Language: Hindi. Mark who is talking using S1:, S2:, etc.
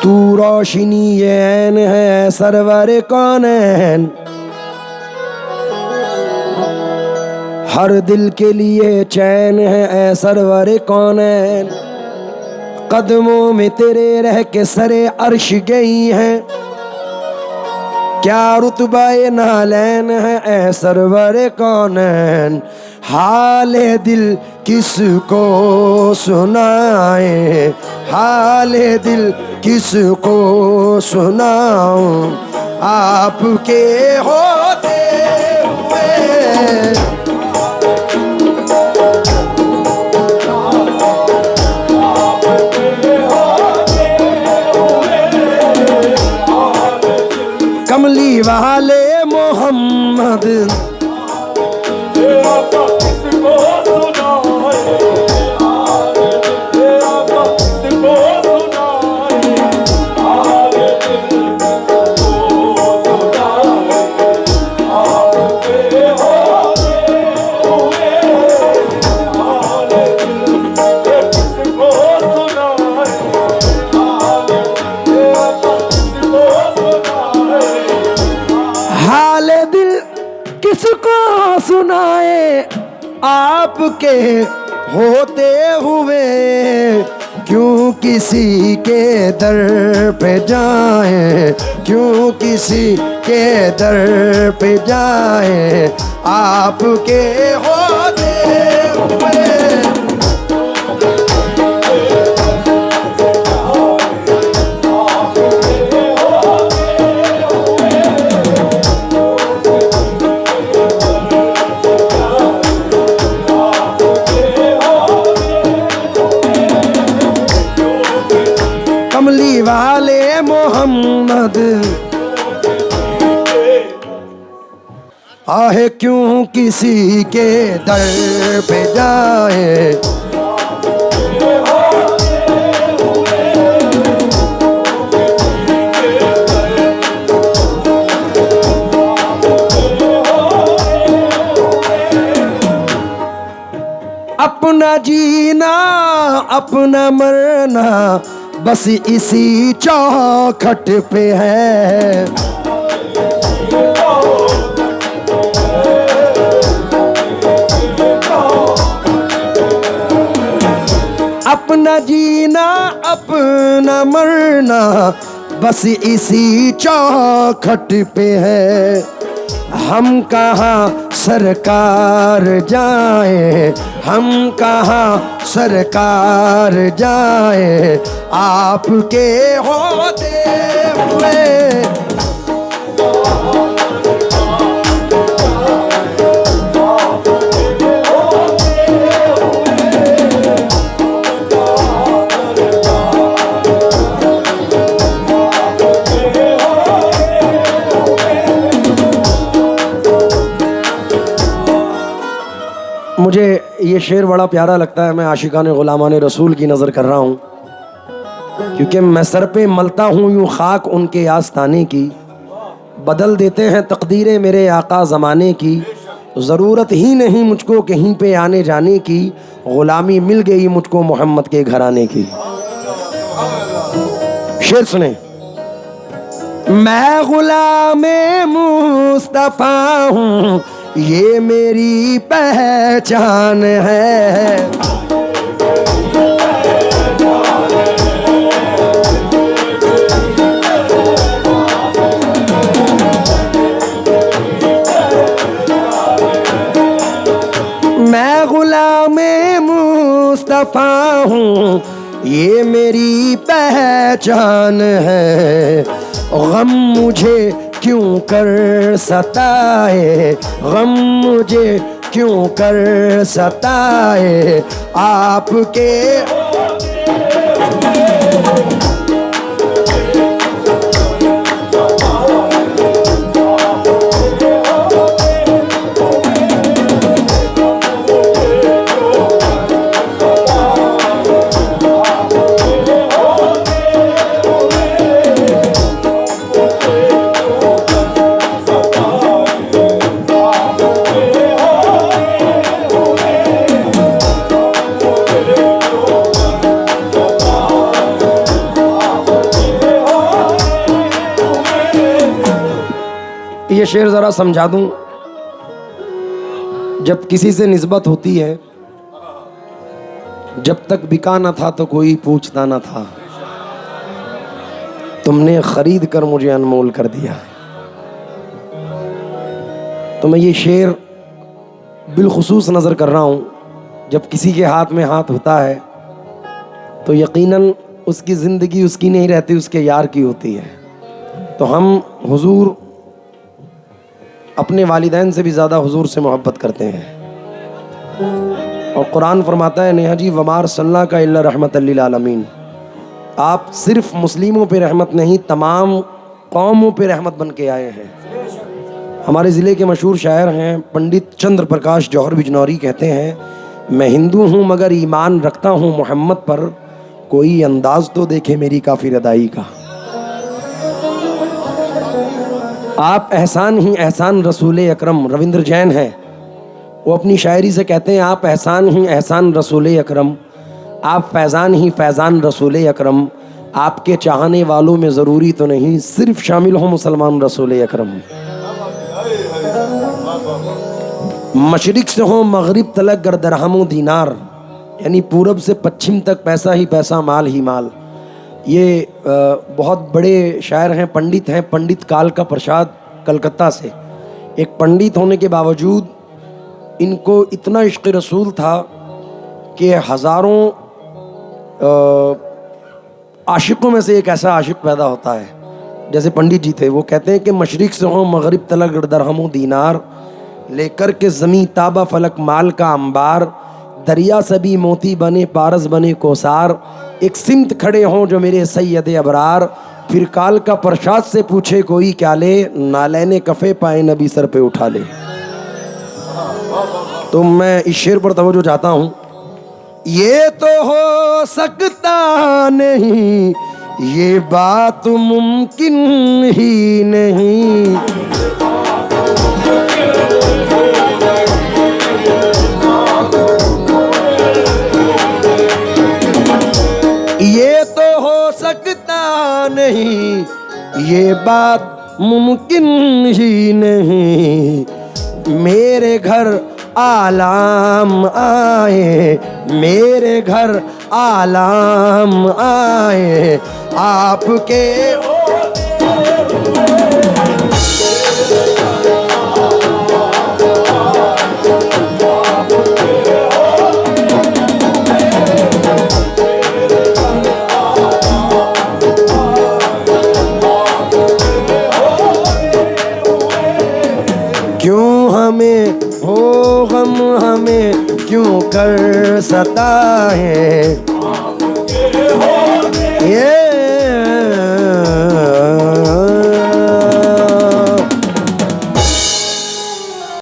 S1: तू रोशनी ये ऐन है सरवर कौनैन, हर दिल के लिए चैन है ऐ सरवर कौनैन। कदमों में तेरे रह के सरे अर्श गई हैं, क्या रुतबाए नालैन है ऐ सरवर कौनैन। हाले दिल किसको सुनाए, हाले दिल किसको सुनाऊं, आपके होते हुए। कमली वाले मोहम्मद किसको सुनाए, आपके होते हुए। क्यों किसी के दर पे जाए, क्यों किसी के दर पे जाए, आपके होते हुए। कमली वाले मोहम्मद आहे क्यों किसी के दर पे जाए, अपना जीना अपना मरना बस इसी चौखट पे है। अपना जीना अपना मरना बस इसी चौखट पे है। हम कहाँ सरकार जाए, हम कहाँ सरकार जाए, आपके होते हुए। मुझे ये शेर बड़ा प्यारा लगता है। मैं आशिकाने गुलामाने रसूल की नज़र कर रहा हूँ, क्योंकि मैं सर पे मलता हूँ यूँ खाक उनके आस्ताने की। बदल देते हैं तकदीरें मेरे आका ज़माने की, ज़रूरत ही नहीं मुझको कहीं पे आने जाने की, ग़ुलामी मिल गई मुझको मोहम्मद के घराने की। शेर सुने। मैं ग़ुलामे मुस्तफ़ा हूँ, ये मेरी पहचान है। मैं ग़ुलामे मुस्तफ़ा हूँ, ये मेरी पहचान है। गम मुझे क्यों कर सताए, गम मुझे क्यों कर सताए, आपके शेर ज़रा समझा दूं। जब किसी से निस्बत होती है, जब तक बिका न था तो कोई पूछता न था, तुमने खरीद कर मुझे अनमोल कर दिया। तो मैं ये शेर बिलखुसूस नज़र कर रहा हूँ, जब किसी के हाथ में हाथ होता है तो यकीनन उसकी ज़िंदगी उसकी नहीं रहती, उसके यार की होती है। तो हम हुजूर अपने वालिदैन से भी ज़्यादा हुजूर से मोहब्बत करते हैं। और कुरान फरमाता है, नेहा जी, वमार सल्ला का इल्ला रहमतल लिल आलमीन। आप सिर्फ मुस्लिमों पे रहमत नहीं, तमाम कौमों पे रहमत बन के आए हैं। हमारे ज़िले के मशहूर शायर हैं पंडित चंद्र प्रकाश जौहर बिजनौरी, कहते हैं, मैं हिंदू हूँ मगर ईमान रखता हूँ मोहम्मद पर, कोई अंदाज तो देखे मेरी काफ़ी रदाई का। आप एहसान ही एहसान रसूल अकरम, रविंद्र जैन हैं, वो अपनी शायरी से कहते हैं, आप एहसान ही एहसान रसूल अकरम, आप फैज़ान ही फैज़ान रसूल अकरम, आपके चाहने वालों में ज़रूरी तो नहीं सिर्फ शामिल हो मुसलमान रसूल अकरम। मशरिक से हो मगरिब तलक गर दरहम दीनार, यानी पूरब से पश्चिम तक पैसा ही पैसा, माल ही माल। ये बहुत बड़े शायर हैं, पंडित हैं, पंडित कालका प्रसाद कलकत्ता से। एक पंडित होने के बावजूद इनको इतना इश्क़ रसूल था कि हज़ारों आशिकों में से एक ऐसा आशिक पैदा होता है, जैसे पंडित जी थे। वो कहते हैं कि मशरिक से हो मगरिब तलक दरहम दीनार, लेकर के ज़मी ताबा फलक माल का अंबार, दरिया सभी मोती बने पारस बने कोसार, एक सिमत खड़े हों जो मेरे सैयद अबरार, फिर काल का प्रसाद से पूछे कोई क्या ले, नालैने कफ़े पाए नबी सर पे उठा ले। तो मैं इस शेर पर तवज्जो चाहता हूँ। ये तो हो सकता नहीं, ये बात मुमकिन ही नहीं, ये तो हो सकता नहीं, ये बात मुमकिन ही नहीं, मेरे घर आलाम आए, मेरे घर आलाम आए, आपके क्यों हमें हो गम, हमें क्यों कर सताए, ये